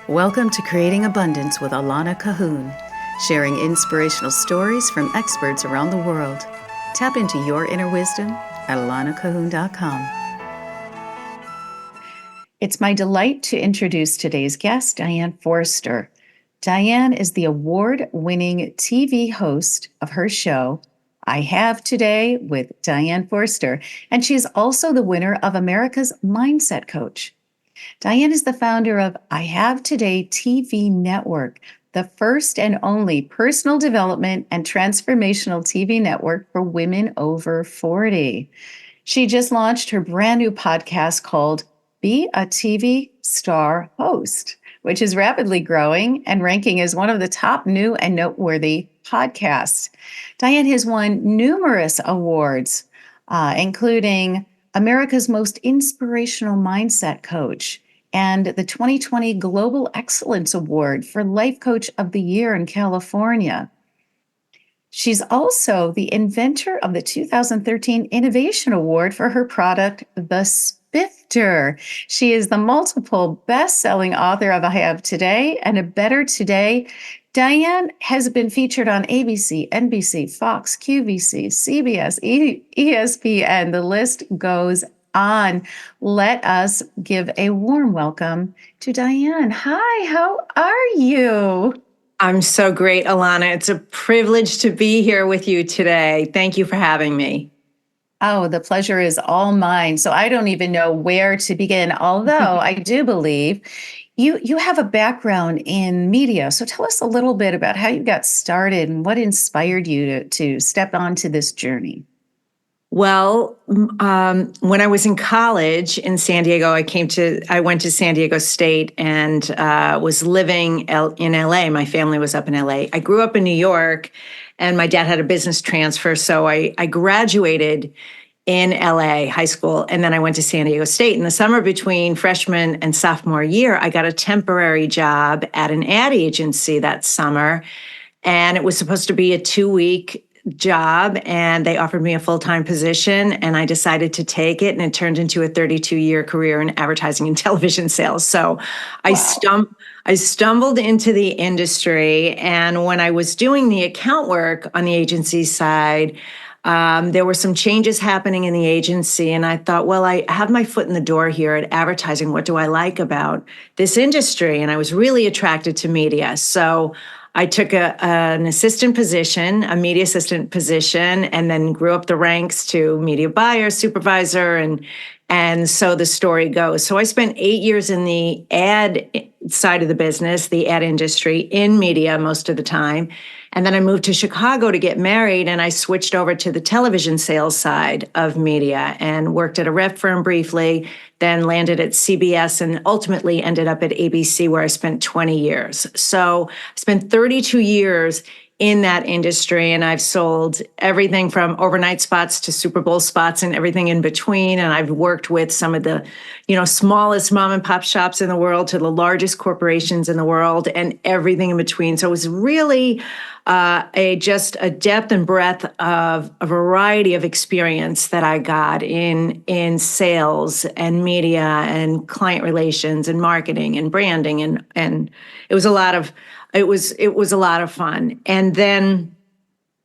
Welcome to Creating Abundance with Alana Cahoon, sharing inspirational stories from experts around the world. Tap into your inner wisdom at alanacahoon.com. It's my delight to introduce today's guest, Diane Forster. Diane is the award-winning TV host of her show, I Have Today with Diane Forster, and she is also the winner of America's Mindset Coach. Diane is the founder of I Have Today TV Network, the first and only personal development and transformational TV network for women over 40. She just launched her brand new podcast called Be a TV Star Host, which is rapidly growing and ranking as one of the top new and noteworthy podcasts. Diane has won numerous awards, including America's Most Inspirational Mindset Coach, and the 2020 Global Excellence Award for Life Coach of the Year in California. She's also the inventor of the 2013 Innovation Award for her product, the Spifter. She is the multiple best-selling author of I Have Today and A Better Today. Diane has been featured on ABC, NBC, Fox, QVC, CBS, ESPN. The list goes on. Let us give a warm welcome to Diane. Hi, how are you? I'm so great, Alana. It's a privilege to be here with you today. Thank you for having me. Oh, the pleasure is all mine. So I don't even know where to begin, although I do believe you have a background in media. So tell us a little bit about how you got started and what inspired you to step onto this journey. Well, when I was in college in San Diego, I went to San Diego State and was living in LA. My family was up in LA. I grew up in New York, and my dad had a business transfer. So I graduated in LA high school, and then I went to San Diego State. In the summer between freshman and sophomore year, I got a temporary job at an ad agency that summer, and it was supposed to be a 2-week job, and they offered me a full-time position, and I decided to take it, and it turned into a 32-year career in advertising and television sales. So I stumbled into the industry, and when I was doing the account work on the agency side, there were some changes happening in the agency, and I thought, well, I have my foot in the door here at advertising. What do I like about this industry? And I was really attracted to media. So I took an assistant position, a media assistant position, and then grew up the ranks to media buyer, supervisor, and so the story goes. So I spent 8 years in the ad side of the business, the ad industry, in media most of the time. And then I moved to Chicago to get married, and I switched over to the television sales side of media and worked at a rep firm briefly, then landed at CBS and ultimately ended up at ABC, where I spent 20 years. So I spent 32 years in that industry, and I've sold everything from overnight spots to Super Bowl spots and everything in between. And I've worked with some of the, smallest mom and pop shops in the world to the largest corporations in the world and everything in between. So it was really just a depth and breadth of a variety of experience that I got in sales and media and client relations and marketing and branding, and it was a lot of fun. And then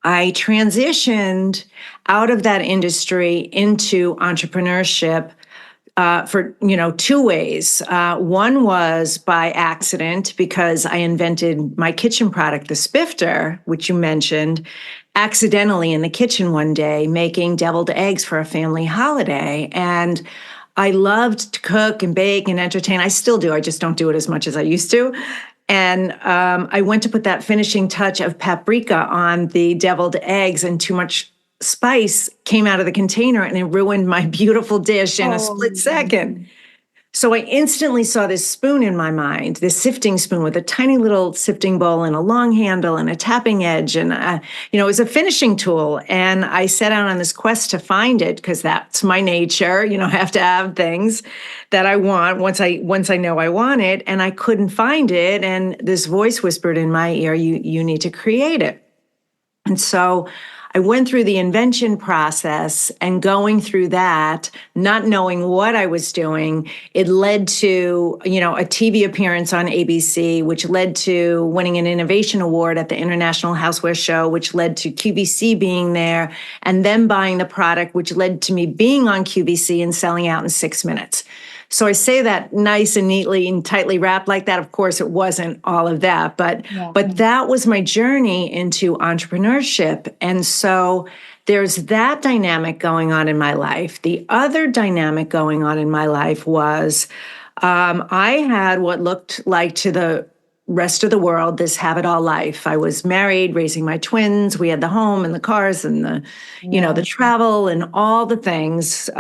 I transitioned out of that industry into entrepreneurship for 2 ways. One was by accident, because I invented my kitchen product, the Spifter, which you mentioned, accidentally in the kitchen one day, making deviled eggs for a family holiday. And I loved to cook and bake and entertain. I still do. I just don't do it as much as I used to. And I went to put that finishing touch of paprika on the deviled eggs, and too much spice came out of the container, and it ruined my beautiful dish in a split second. So I instantly saw this spoon in my mind, this sifting spoon with a tiny little sifting bowl and a long handle and a tapping edge. And, it was a finishing tool. And I set out on this quest to find it, because that's my nature. I have to have things that I want once I know I want it. And I couldn't find it. And this voice whispered in my ear, you need to create it. And so I went through the invention process, and going through that, not knowing what I was doing, it led to, a TV appearance on ABC, which led to winning an innovation award at the International Houseware Show, which led to QVC being there and them buying the product, which led to me being on QVC and selling out in 6 minutes. So I say that nice and neatly and tightly wrapped like that. Of course, it wasn't all of that, but that was my journey into entrepreneurship. And so there's that dynamic going on in my life. The other dynamic going on in my life was I had what looked like to the rest of the world this have-it-all life. I was married, raising my twins. We had the home and the cars and the travel and all the things.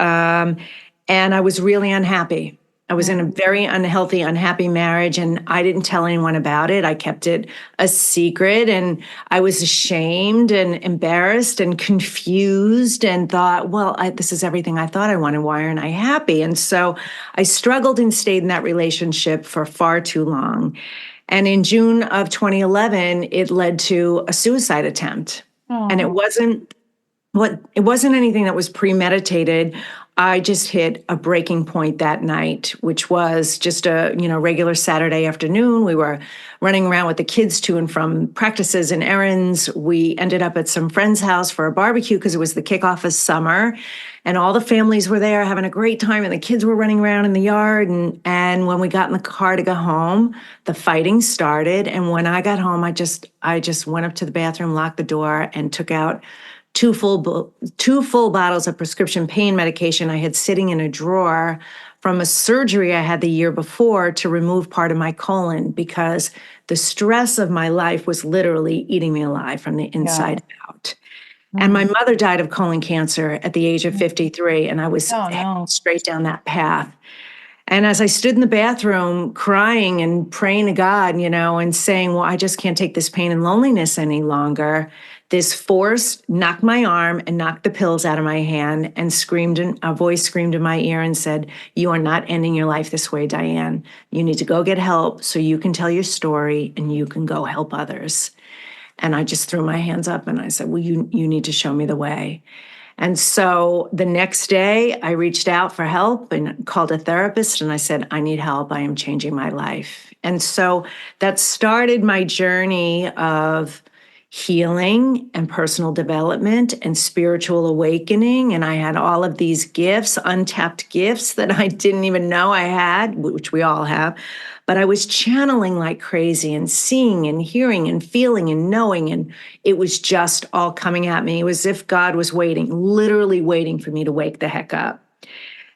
And I was really unhappy. I was in a very unhealthy, unhappy marriage, and I didn't tell anyone about it. I kept it a secret, and I was ashamed and embarrassed and confused and thought, well, this is everything I thought I wanted. Why aren't I happy? And so I struggled and stayed in that relationship for far too long. And in June of 2011, it led to a suicide attempt. And it wasn't anything that was premeditated. I just hit a breaking point that night, which was just a regular Saturday afternoon. We were running around with the kids to and from practices and errands. We ended up at some friend's house for a barbecue because it was the kickoff of summer, and all the families were there having a great time, and the kids were running around in the yard. And when we got in the car to go home, the fighting started. And when I got home, I just went up to the bathroom, locked the door, and took out two full bottles of prescription pain medication I had sitting in a drawer from a surgery I had the year before to remove part of my colon, because the stress of my life was literally eating me alive from the inside out. And my mother died of colon cancer at the age of 53, and I was straight down that path. And as I stood in the bathroom crying and praying to God, and saying, well, I just can't take this pain and loneliness any longer, this force knocked my arm and knocked the pills out of my hand, and a voice screamed in my ear and said, you are not ending your life this way, Diane. You need to go get help so you can tell your story and you can go help others. And I just threw my hands up and I said, well, you need to show me the way. And so the next day I reached out for help and called a therapist, and I said, I need help. I am changing my life. And so that started my journey of healing and personal development and spiritual awakening. And I had all of these gifts, untapped gifts that I didn't even know I had, which we all have. But I was channeling like crazy and seeing and hearing and feeling and knowing. And it was just all coming at me. It was as if God was waiting, literally waiting for me to wake the heck up.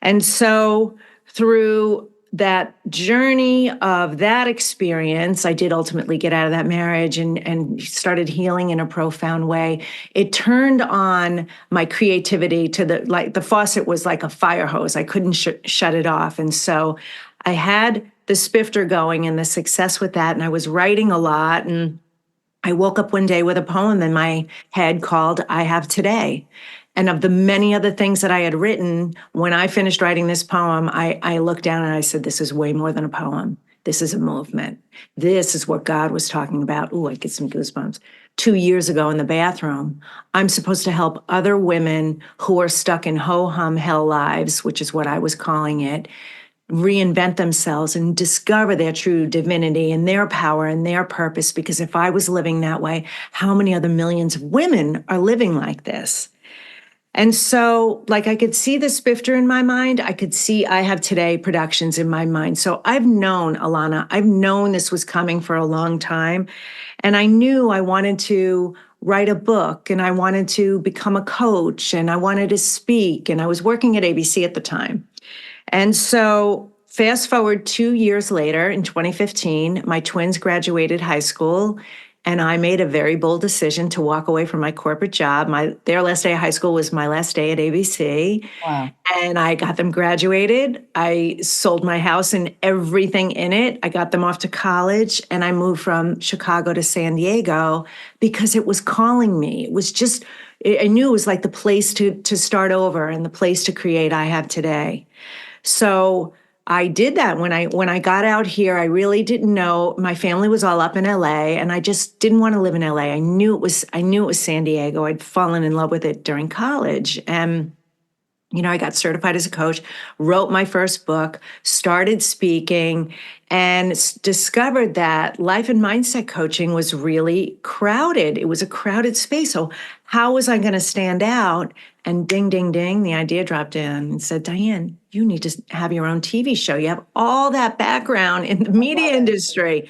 And so through that journey of that experience, I did ultimately get out of that marriage and started healing in a profound way. It turned on my creativity to the faucet was like a fire hose. I couldn't shut it off. And so I had the spifter going and the success with that. And I was writing a lot. And I woke up one day with a poem in my head called I Have Today. And of the many other things that I had written, when I finished writing this poem, I looked down and I said, this is way more than a poem. This is a movement. This is what God was talking about. Ooh, I get some goosebumps. 2 years ago in the bathroom, I'm supposed to help other women who are stuck in ho-hum hell lives, which is what I was calling it, reinvent themselves and discover their true divinity and their power and their purpose. Because if I was living that way, how many other millions of women are living like this? And so, I could see the spifter in my mind. I could see I Have Today productions in my mind. So I've known, Alana, this was coming for a long time. And I knew I wanted to write a book, and I wanted to become a coach, and I wanted to speak. And I was working at ABC at the time. And so fast forward 2 years later, in 2015, my twins graduated high school. And I made a very bold decision to walk away from my corporate job. Their last day of high school was my last day at ABC. Wow. And I got them graduated. I sold my house and everything in it. I got them off to college, and I moved from Chicago to San Diego because it was calling me. It was just, I knew it was like the place to start over and the place to create I Have Today. So I did that when I got out here. I really didn't know. My family was all up in LA, and I just didn't want to live in LA. I knew it was San Diego. I'd fallen in love with it during college, and I got certified as a coach, wrote my first book, started speaking, and discovered that life and mindset coaching was really crowded. It was a crowded space. So, how was I going to stand out? And ding, ding, ding, the idea dropped in and said, Diane, you need to have your own TV show. You have all that background in the media industry.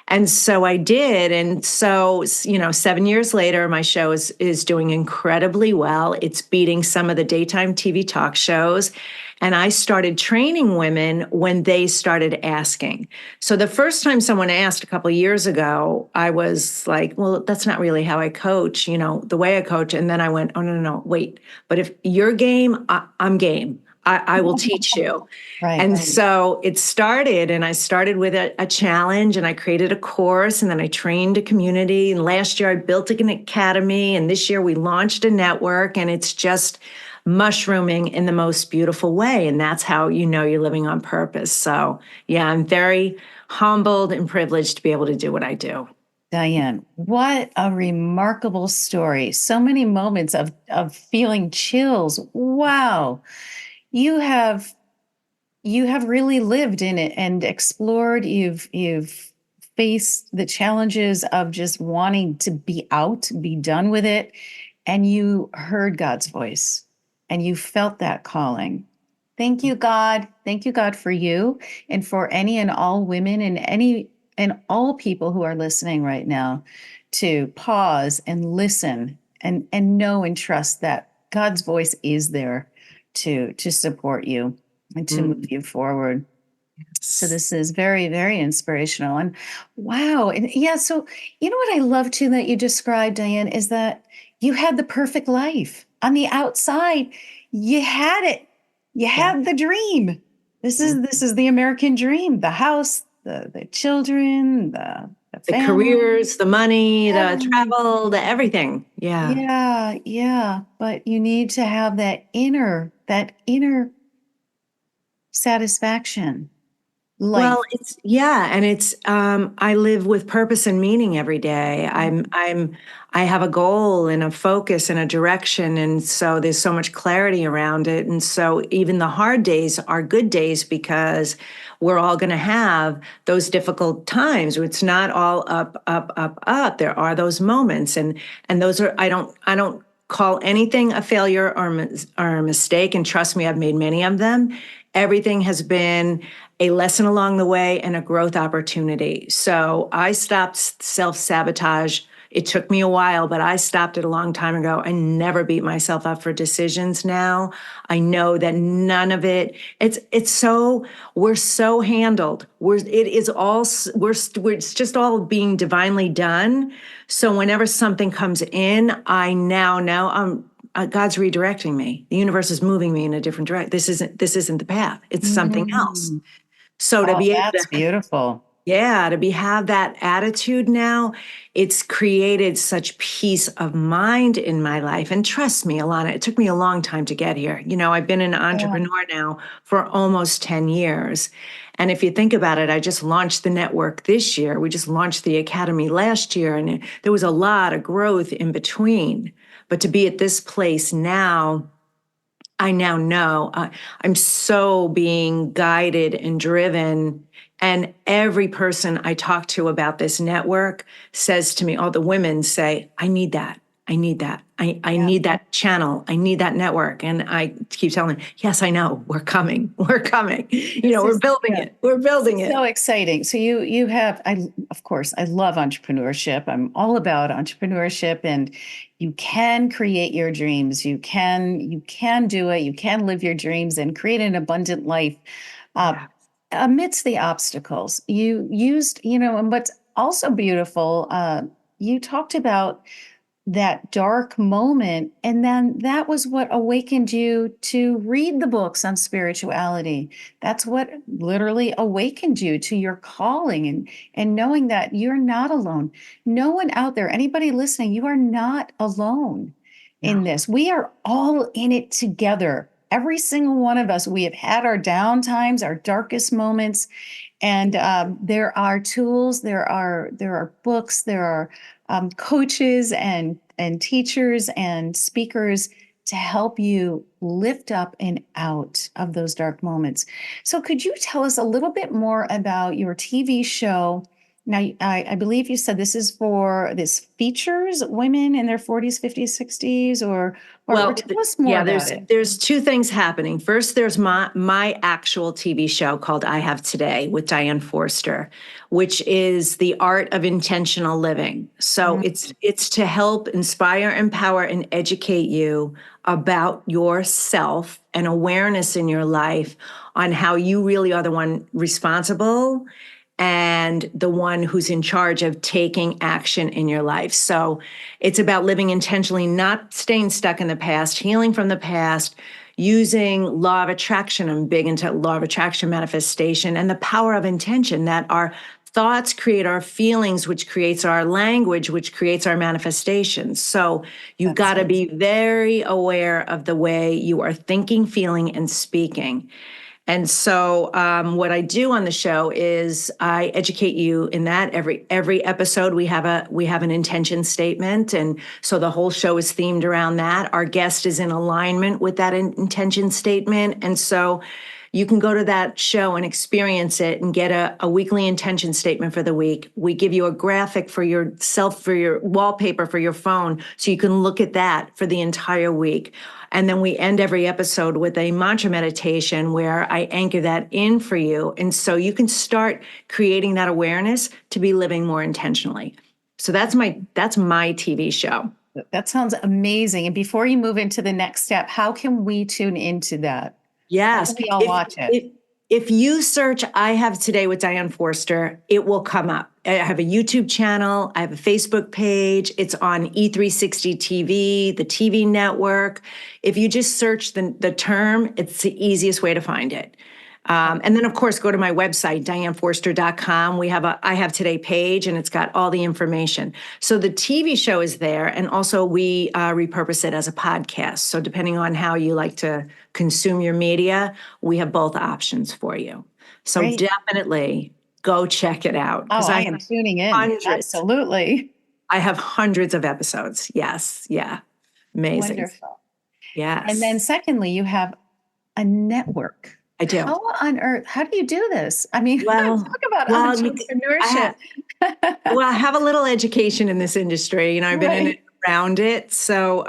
And so I did. And so, 7 years later, my show is doing incredibly well. It's beating some of the daytime TV talk shows. And I started training women when they started asking. So the first time someone asked a couple of years ago, I was like, well, that's not really how I coach, the way I coach. And then I went, oh, no, no, no, wait. But if you're game, I'm game. I will teach you. Right. And so it started, and I started with a challenge, and I created a course, and then I trained a community. And last year I built an academy, and this year we launched a network, and it's just mushrooming in the most beautiful way. And that's how you're living on purpose. So yeah, I'm very humbled and privileged to be able to do what I do. Diane, what a remarkable story. So many moments of feeling chills. Wow. You have you have really lived in it and explored. You've faced the challenges of just wanting to be out, be done with it, and you heard God's voice and you felt that calling. Thank you, God. Thank you, God, for you and for any and all women and all people who are listening right now to pause and listen and know and trust that God's voice is there to support you and to move you forward. So this is very, very inspirational. And wow. And yeah, so you know what I love too that you described, Diane, is that you had the perfect life. On the outside, you had it. You had the dream. This is the American dream. The house, the children, the The family. careers, the money, the Everything. travel, the everything. Yeah. Yeah, yeah. But you need to have that inner satisfaction. Well, Life. and it's I live with purpose and meaning every day. I have a goal and a focus and a direction, and so there's so much clarity around it. And so even the hard days are good days because we're all going to have those difficult times. It's not all up, up, up, up. There are those moments, and those are I don't call anything a failure or a mistake. And trust me, I've made many of them. Everything has been a lesson along the way and a growth opportunity. So I stopped self-sabotage. It took me a while, but I stopped it a long time ago. I never beat myself up for decisions now. I know that none of it's so we're so handled. It's just all being divinely done. So whenever something comes in, I now know God's redirecting me. The universe is moving me in a different direction. This isn't the path. It's something else. Mm. So to Oh, be able that's to, beautiful. yeah, have that attitude now, it's created such peace of mind in my life. And trust me, Alana, it took me a long time to get here. I've been an Yeah. entrepreneur now for almost 10 years. And if you think about it, I just launched the network this year. We just launched the academy last year, and there was a lot of growth in between. But to be at this place now, I now know I'm so being guided and driven. And every person I talk to about this network says to me, all the women say, I need that. I need that. I Yeah. need that channel. I need that network. And I keep telling them, yes, I know. We're coming. We're coming. We're building Yeah. it. We're building it. So exciting. So you have of course I love entrepreneurship. I'm all about entrepreneurship and you can create your dreams. You can do it. You can live your dreams and create an abundant life uh, Yeah. amidst the obstacles. You used, and what's also beautiful, you talked about that dark moment. And then that was what awakened you to read the books on spirituality. That's what literally awakened you to your calling and knowing that you're not alone. No one out there, anybody listening, you are not alone in No. this. We are all in it together. every single one of us, we have had our down times, our darkest moments, and there are tools, there are books, there are coaches and teachers and speakers to help you lift up and out of those dark moments. So, could you tell us a little bit more about your TV show? Now, I believe you said this features women in their 40s, 50s, 60s, or Well, tell us more yeah, about there's it. there's two things happening. First, there's my actual TV show called I Have Today with Diane Forster, which is the art of intentional living. So Mm, it's to help inspire, empower, and educate you about yourself and awareness in your life on how you really are the one responsible and the one who's in charge of taking action in your life. So it's about living intentionally, not staying stuck in the past, healing from the past, using law of attraction. I'm big into law of attraction manifestation and the power of intention, that our thoughts create our feelings, which creates our language, which creates our manifestations. So you've that's got to be very aware of the way you are thinking, feeling, and speaking. And so, what I do on the show is I educate you in that. Every episode we have an intention statement, and so the whole show is themed around that. Our guest is in alignment with that intention statement, and so you can go to that show and experience it and get a weekly intention statement for the week. We give you a graphic for yourself, for your wallpaper for your phone, so you can look at that for the entire week. And then we end every episode with a mantra meditation where I anchor that in for you. And so you can start creating that awareness to be living more intentionally. So that's my TV show. That sounds amazing. And before you move into the next step, how can we tune into that? How Yes. can we all If, watch it? if if you search I Have Today with Diane Forster, it will come up. I have a YouTube channel, I have a Facebook page. It's on E360 TV, the TV network. If you just search the term, it's the easiest way to find it. And then, of course, go to my website, dianeforster.com. We have a I Have Today page, and it's got all the information. So the TV show is there, and also we repurpose it as a podcast. So depending on how you like to consume your media, we have both options for you. So Great. definitely go check it out, Oh, because I am tuning in. hundreds. Absolutely. I have hundreds of episodes. Yes. Yeah. Amazing. Wonderful. And then Yes, secondly, you have a network. I do. How on earth, how do you do this? I mean, Well, talk about well, I entrepreneurship. have. Well, I have a little education in this industry. I've been in Right. it, around it. So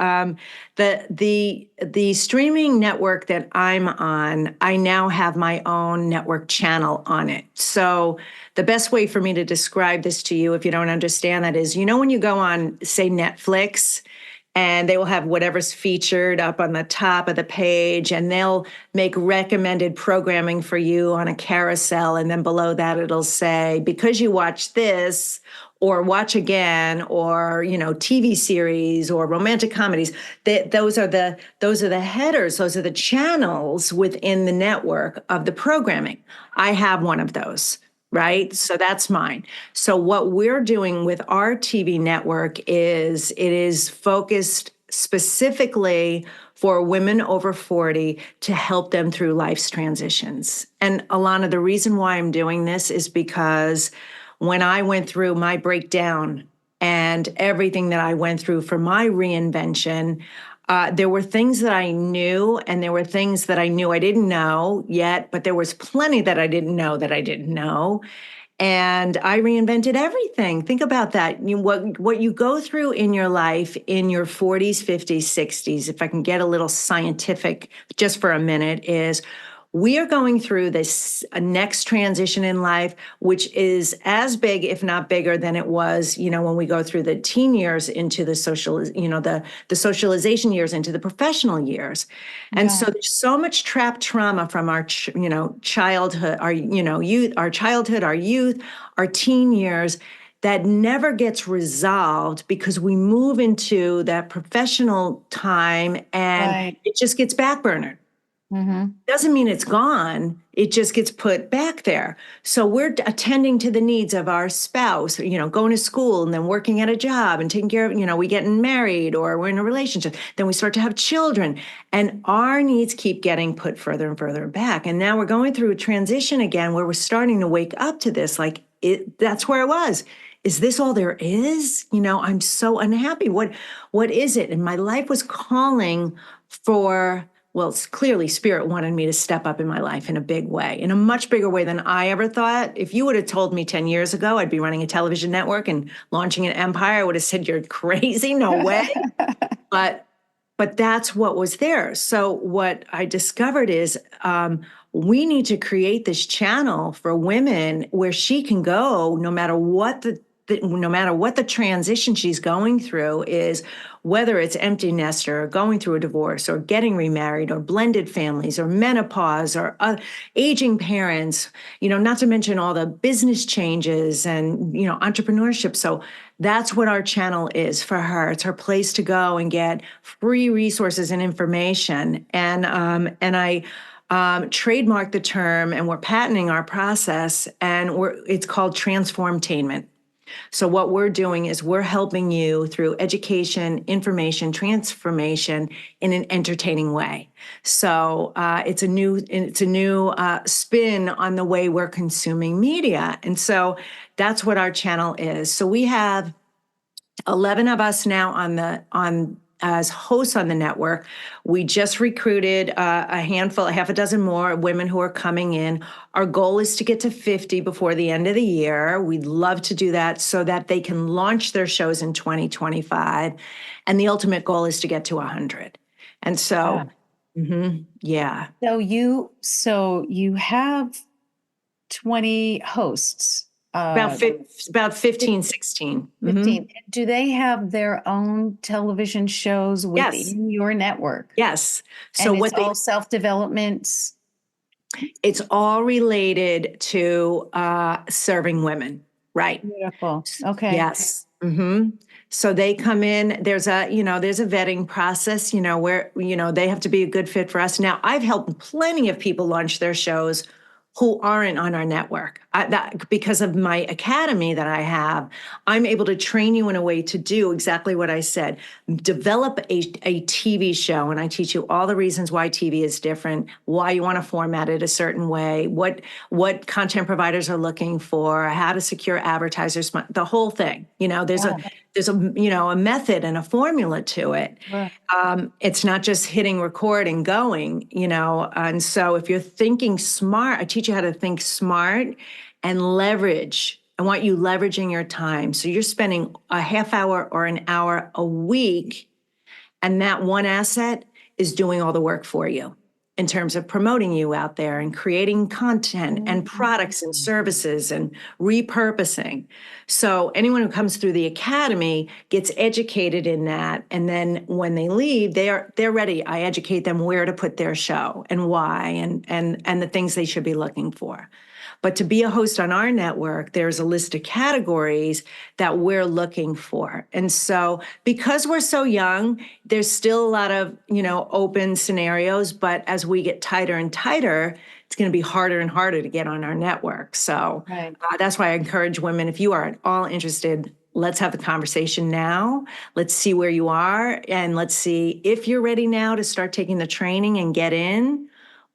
the streaming network that I'm on, I now have my own network channel on it. So the best way for me to describe this to you, if you don't understand that, is when you go on, say, Netflix, and they will have whatever's featured up on the top of the page, and they'll make recommended programming for you on a carousel, and then below that it'll say, because you watch this or watch again, or TV series or romantic comedies, those are the headers, those are the channels within the network of the programming. I have one of those, right? So that's mine. So what we're doing with our TV network is it is focused specifically for women over 40 to help them through life's transitions. And Alana, the reason why I'm doing this is because when I went through my breakdown and everything that I went through for my reinvention, there were things that I knew, and there were things that I knew I didn't know yet, but there was plenty that I didn't know that I didn't know. And I reinvented everything. Think about that. What you go through in your life in your 40s, 50s, 60s, if I can get a little scientific just for a minute, is we are going through this next transition in life, which is as big, if not bigger, than it was, when we go through the teen years into the the socialization years into the professional years. And Yeah. so there's so much trapped trauma from our, childhood, our, youth, our childhood, our youth, our teen years, that never gets resolved because we move into that professional time and Right. it just gets backburnered. Mm-hmm. Doesn't mean it's gone. It just gets put back there. So we're attending to the needs of our spouse, going to school and then working at a job and taking care of, we getting married or we're in a relationship. Then we start to have children and our needs keep getting put further and further back. And now we're going through a transition again where we're starting to wake up to this. Like that's where I was. Is this all there is? I'm so unhappy. What is it? And my life was calling for, well, it's clearly spirit wanted me to step up in my life in a big way, in a much bigger way than I ever thought. If you would have told me 10 years ago I'd be running a television network and launching an empire, I would have said, you're crazy, no way. But that's what was there. So what I discovered is we need to create this channel for women where she can go no matter what the transition she's going through is, whether it's empty nester or going through a divorce or getting remarried or blended families or menopause or aging parents, not to mention all the business changes and, entrepreneurship. So that's what our channel is for her. It's her place to go and get free resources and information. And I trademarked the term and we're patenting our process and it's called transformtainment. So what we're doing is we're helping you through education, information, transformation in an entertaining way. So it's a new spin on the way we're consuming media. And so that's what our channel is. So we have 11 of us now as hosts on the network. We just recruited a half a dozen more women who are coming in. Our goal is to get to 50 before the end of the year. We'd love to do that so that they can launch their shows in 2025. And the ultimate goal is to get to 100. And so, yeah. So you have 20 hosts. About 15, 16. 15. Do they have their own television shows within your network? Yes. So and it's all self-development? It's all related to serving women. Right. Beautiful. Okay. Yes. So they come in, there's a vetting process, where, they have to be a good fit for us. Now, I've helped plenty of people launch their shows who aren't on our network. Because of my academy that I have, I'm able to train you in a way to do exactly what I said. Develop a TV show, and I teach you all the reasons why TV is different, why you want to format it a certain way, what content providers are looking for, how to secure advertisers, the whole thing. There's a method and a formula to it. Right. It's not just hitting record and going, and so if you're thinking smart, I teach you how to think smart and leverage. I want you leveraging your time. So you're spending a half hour or an hour a week, and that one asset is doing all the work for you in terms of promoting you out there and creating content and products and services and repurposing. So anyone who comes through the academy gets educated in that. And then when they leave, they're ready. I educate them where to put their show and why and the things they should be looking for. But to be a host on our network, there's a list of categories that we're looking for. And so because we're so young, there's still a lot of, open scenarios. But as we get tighter and tighter, it's going to be harder and harder to get on our network. So that's why I encourage women, if you are at all interested, let's have the conversation now. Let's see where you are. And let's see if you're ready now to start taking the training and get in.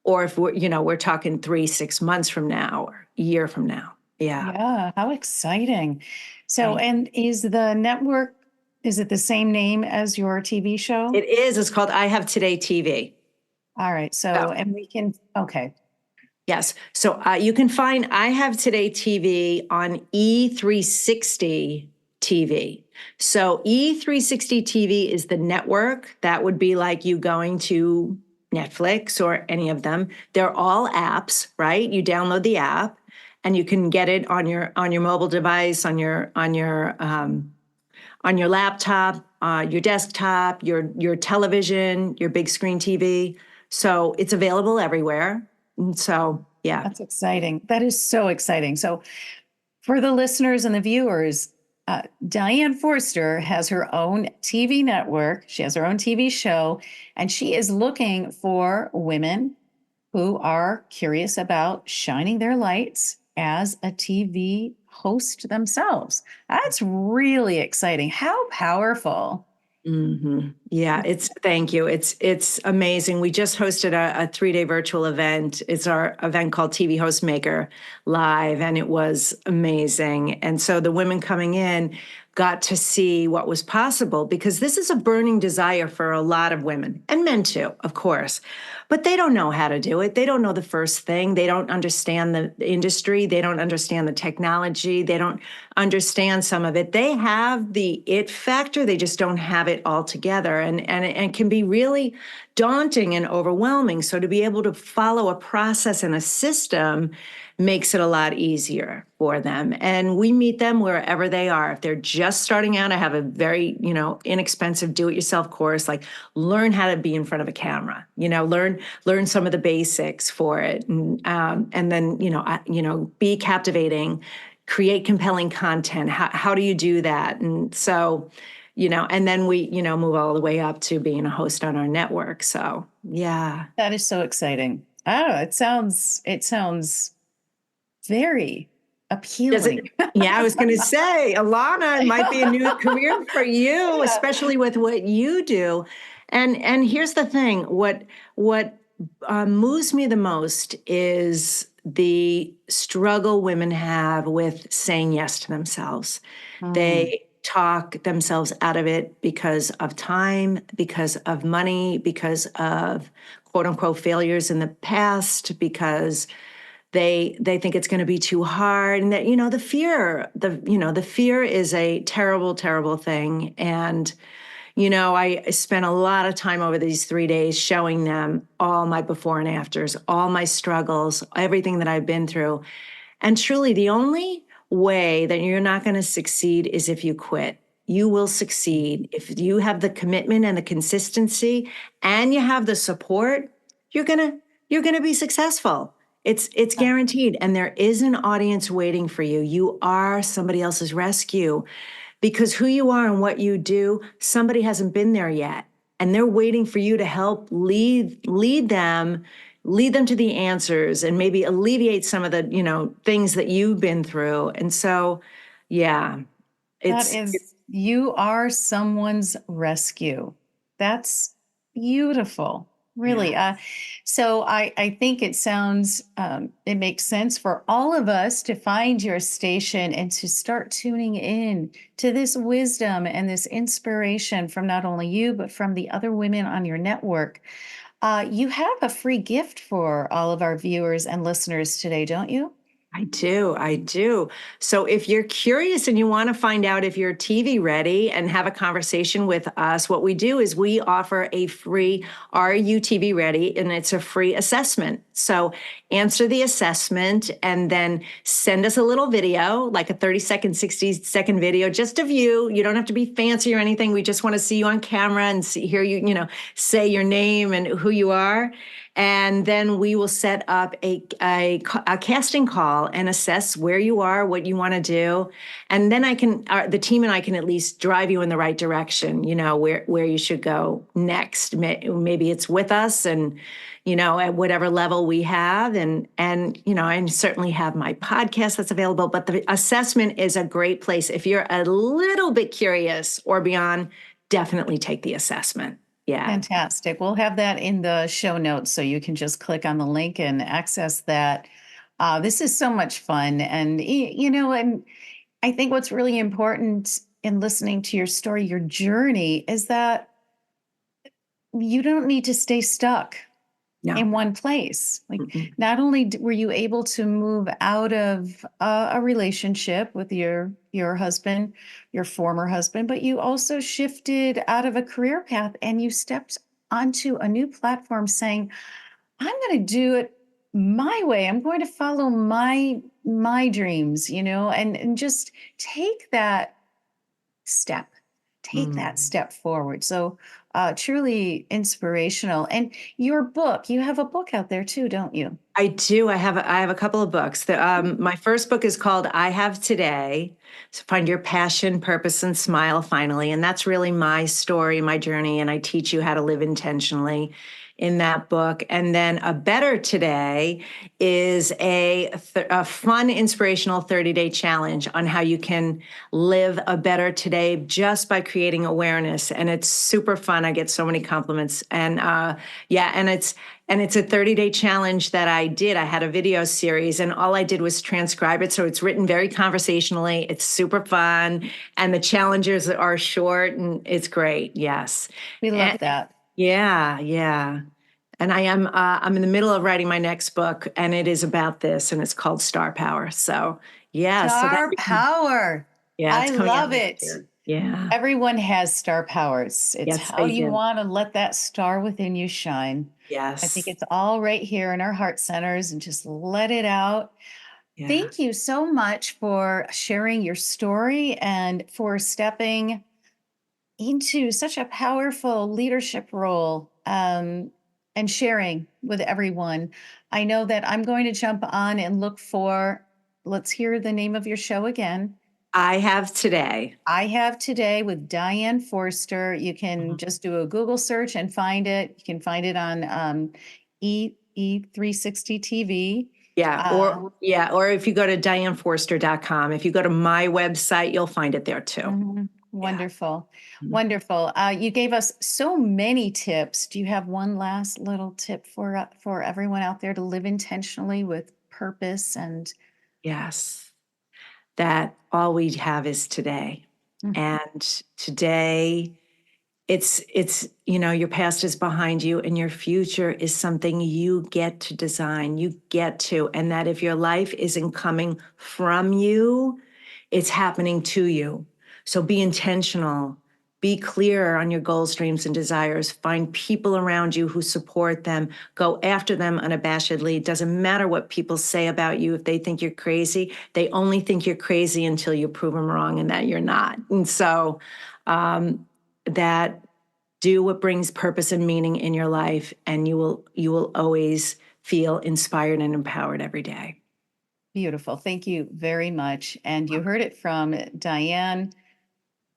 Or if we're talking 3-6 months from now or a year from now. Yeah. Yeah. How exciting. So, and is the network, is it the same name as your TV show? It is. It's called I Have Today TV. All right. So, and we can, okay. Yes. So you can find I Have Today TV on E360 TV. So E360 TV is the network. That would be like you going to Netflix or any of them. They're all apps, right? You download the app and you can get it on your mobile device, on your laptop, your desktop, your television, your big screen TV. So it's available everywhere. And so, yeah. That's exciting. That is so exciting. So for the listeners and the viewers, Diane Forster has her own TV network. She has her own TV show, and she is looking for women who are curious about shining their lights as a TV host themselves. That's really exciting. How powerful. Yeah, thank you. It's amazing. We just hosted a 3-day virtual event. It's our event called TV Host Maker Live, and it was amazing. And so the women coming in got to see what was possible, because this is a burning desire for a lot of women and men too, of course. But they don't know how to do it. They don't know the first thing. They don't understand the industry. They don't understand the technology. They don't understand some of it. They have the it factor. They just don't have it all together. And it can be really daunting and overwhelming. So to be able to follow a process and a system makes it a lot easier for them. And we meet them wherever they are. If they're just starting out, I have a very, inexpensive do-it-yourself course, like learn how to be in front of a camera, learn some of the basics for it. And then, be captivating, create compelling content. How do you do that? And so, and then we, move all the way up to being a host on our network. So, yeah. That is so exciting. I don't know. It sounds very appealing. Yeah, I was going to say, Alana, it might be a new career for you, especially with what you do. And here's the thing: what moves me the most is the struggle women have with saying yes to themselves. They talk themselves out of it because of time, because of money, because of quote unquote failures in the past, because they think it's going to be too hard, and that the fear is a terrible thing. And I spent a lot of time over these 3 days showing them all my before and afters, all my struggles, everything that I've been through. And truly, the only way that you're not going to succeed is if you quit. You will succeed if you have the commitment and the consistency, and you have the support. You're gonna be successful. It's guaranteed. And there is an audience waiting for you. You are somebody else's rescue, because who you are and what you do, somebody hasn't been there yet. And they're waiting for you to help lead them to the answers, and maybe alleviate some of the, things that you've been through. And so, yeah, You are someone's rescue. That's beautiful. Really. yeah. So I think it makes sense for all of us to find your station and to start tuning in to this wisdom and this inspiration from not only you, but from the other women on your network. You have a free gift for all of our viewers and listeners today, don't you? I do. I do. So if you're curious and you want to find out if you're TV ready and have a conversation with us, what we do is we offer a free Are You TV Ready? And it's a free assessment. So answer the assessment and then send us a little video, like a 30-second, 60-second video, just of you. You don't have to be fancy or anything. We just want to see you on camera and hear you, say your name and who you are. And then we will set up a casting call and assess where you are, what you want to do. And then the team and I can at least drive you in the right direction, where you should go next. Maybe it's with us and, at whatever level we have. And I certainly have my podcast that's available, but the assessment is a great place. If you're a little bit curious or beyond, definitely take the assessment. Yeah. Fantastic. We'll have that in the show notes so you can just click on the link and access that. This is so much fun. And I think what's really important in listening to your story, your journey, is that you don't need to stay stuck in one place. Like, not only were you able to move out of a relationship with your husband, your former husband, but you also shifted out of a career path and you stepped onto a new platform saying, I'm going to do it my way. I'm going to follow my dreams, and just take that step. Take that step forward. So truly inspirational. And your book, you have a book out there too, don't you? I do. I have a couple of books. My first book is called I Have Today. So find your passion, purpose, and smile finally. And that's really my story, my journey. And I teach you how to live intentionally. in that book. And then A Better Today is a fun, inspirational 30-day challenge on how you can live a better today just by creating awareness. And it's super fun. I get so many compliments. And it's a 30-day challenge that I did. I had a video series and all I did was transcribe it. So it's written very conversationally. It's super fun. And the challenges are short and it's great. Yes. We love that. Yeah, yeah. And I'm in the middle of writing my next book and it is about this and it's called Star Power. So yeah. Star power. It's I coming out love next it. year. Yeah. Everyone has star powers. It's Yes, how they do you do. want to let that star within you shine? I think Yes. it's all right here in our heart centers and just let it out. Yeah. Thank you so much for sharing your story and for stepping into such a powerful leadership role and sharing with everyone. I know that I'm going to jump on and look for, let's hear the name of your show again. I Have Today. I Have Today with Diane Forster. You can just do a Google search and find it. You can find it on E360 TV. Or if you go to dianeforster.com, if you go to my website, you'll find it there too. Yeah. Wonderful. Mhm. Wonderful. You gave us so many tips. Do you have one last little tip for everyone out there to live intentionally with purpose and Yes. That all we have is today. Mm, And today it's your past is behind you and your future is something you get to design, and that if your life isn't coming from you, it's happening to you. So be intentional, be clear on your goals, dreams, and desires. Find people around you who support them. Go after them unabashedly. It doesn't matter what people say about you. If they think you're crazy, they only think you're crazy until you prove them wrong and that you're not. And so that do what brings purpose and meaning in your life, and you will always feel inspired and empowered every day. beautiful. Thank you very much. And you heard it from Diane.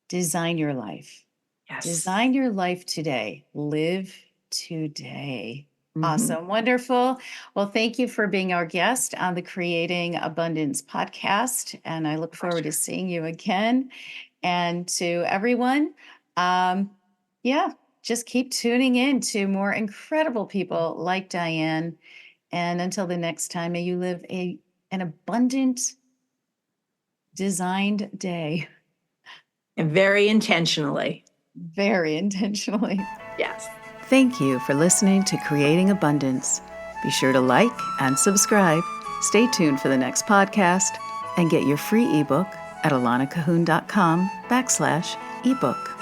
Design your life. Yes. Design your life today. Live today. Mhm. Awesome. Wonderful. Well, thank you for being our guest on the Creating Abundance podcast. And I look forward to Pleasure. seeing you again. And to everyone, um, yeah, just keep tuning in to more incredible people like Diane. And until the next time, may you live an abundant, designed day And very intentionally. very intentionally. Yes. Thank you for listening to Creating Abundance. Be sure to like and subscribe. Stay tuned for the next podcast and get your free ebook at alanacahoon.com/ebook.